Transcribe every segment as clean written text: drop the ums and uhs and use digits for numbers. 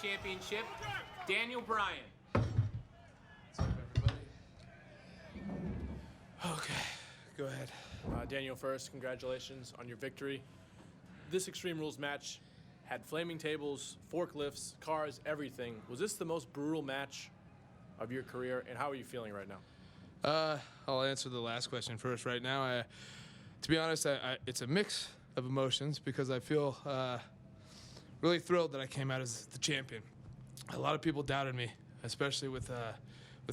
Championship, Daniel Bryan. What's up, everybody? Okay, go ahead. Daniel, first, congratulations on your victory. This Extreme Rules match had flaming tables, forklifts, cars, everything. Was this the most brutal match of your career, and how are you feeling right now? I'll answer the last question first. Right now, to be honest, it's a mix of emotions because I feel really thrilled that I came out as the champion. A lot of people doubted me, especially with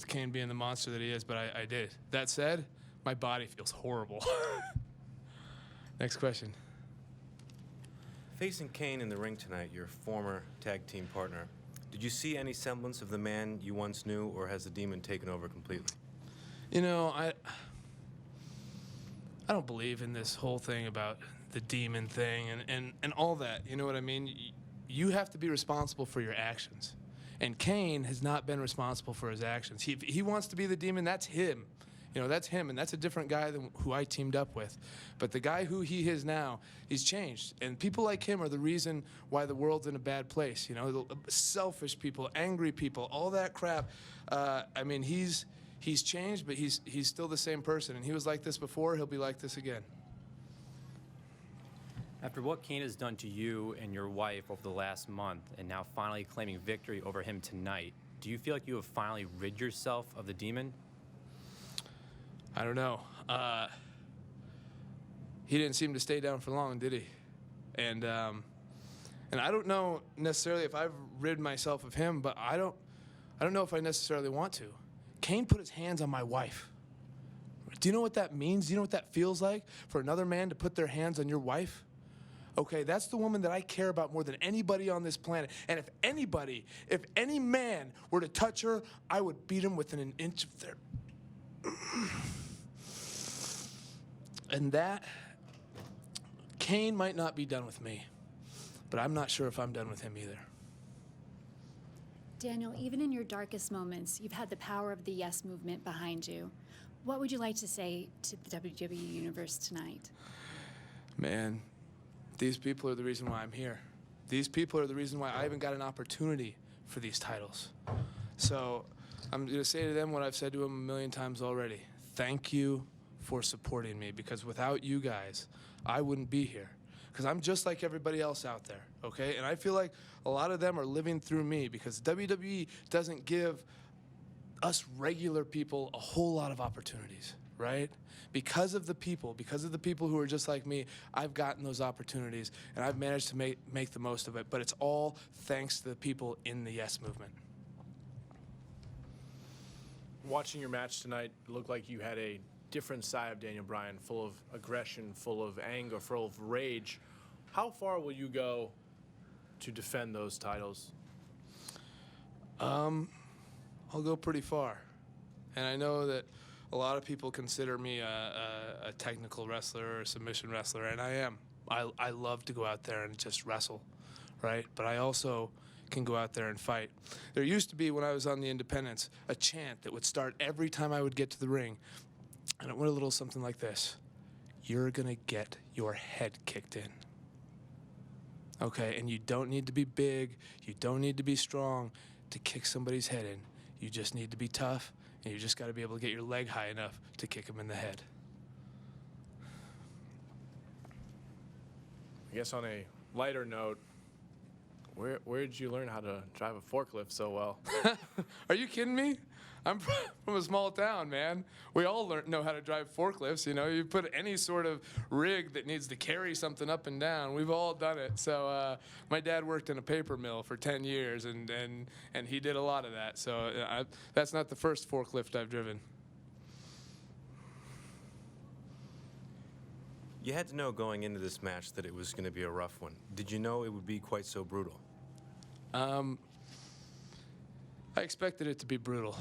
Kane being the monster that he is, but I did. That said, my body feels horrible. Next question. Facing Kane in the ring tonight, your former tag team partner, did you see any semblance of the man you once knew, or has the demon taken over completely? You know, I don't believe in this whole thing about the demon thing and all that. You know what I mean? You have to be responsible for your actions. And Kane has not been responsible for his actions. He wants to be the demon, that's him. You know, that's him, and that's a different guy than who I teamed up with. But the guy who he is now, he's changed. And people like him are the reason why the world's in a bad place. You know, selfish people, angry people, all that crap. I mean, he's changed, but he's still the same person. And he was like this before, he'll be like this again. After what Kane has done to you and your wife over the last month, and now finally claiming victory over him tonight, do you feel like you have finally rid yourself of the demon? I don't know. He didn't seem to stay down for long, did he? And I don't know necessarily if I've rid myself of him, but I don't know if I necessarily want to. Kane put his hands on my wife. Do you know what that means? Do you know what that feels like for another man to put their hands on your wife? Okay, that's the woman that I care about more than anybody on this planet. And if any man were to touch her, I would beat him within an inch of their... And that, Kane might not be done with me, but I'm not sure if I'm done with him either. Daniel, even in your darkest moments, you've had the power of the Yes movement behind you. What would you like to say to the WWE Universe tonight? Man, these people are the reason why I'm here. These people are the reason why I even got an opportunity for these titles. So I'm going to say to them what I've said to them a million times already. Thank you for supporting me, because without you guys, I wouldn't be here. Because I'm just like everybody else out there, okay? And I feel like a lot of them are living through me, because WWE doesn't give us regular people a whole lot of opportunities, right? Because of the people who are just like me, I've gotten those opportunities, and I've managed to make the most of it. But it's all thanks to the people in the Yes movement. Watching your match tonight, it looked like you had a different side of Daniel Bryan, full of aggression, full of anger, full of rage. How far will you go to defend those titles? I'll go pretty far. And I know that a lot of people consider me a technical wrestler or a submission wrestler, and I am. I love to go out there and just wrestle, right? But I also can go out there and fight. There used to be, when I was on the Independents, a chant that would start every time I would get to the ring, and it went a little something like this: you're gonna get your head kicked in. Okay, and you don't need to be big, you don't need to be strong to kick somebody's head in. You just need to be tough, and you just gotta be able to get your leg high enough to kick him in the head. I guess on a lighter note, where did you learn how to drive a forklift so well? Are you kidding me? I'm from a small town, man. We all know how to drive forklifts, you know. You put any sort of rig that needs to carry something up and down, we've all done it. So my dad worked in a paper mill for 10 years, and he did a lot of that. So that's not the first forklift I've driven. You had to know going into this match that it was going to be a rough one. Did you know it would be quite so brutal? I expected it to be brutal.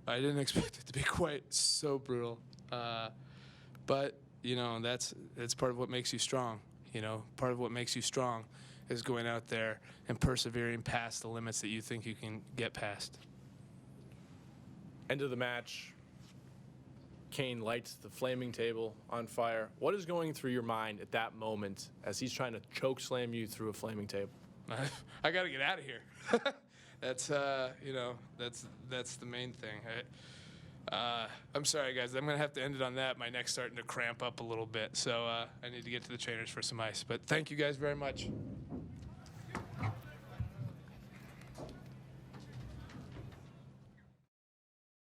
I didn't expect it to be quite so brutal. But, you know, that's part of what makes you strong. You know, part of what makes you strong is going out there and persevering past the limits that you think you can get past. End of the match, Kane lights the flaming table on fire. What is going through your mind at that moment as he's trying to choke slam you through a flaming table? I got to get out of here. That's that's the main thing. I'm sorry, guys. I'm gonna have to end it on that. My neck's starting to cramp up a little bit, so I need to get to the trainers for some ice. But thank you guys very much.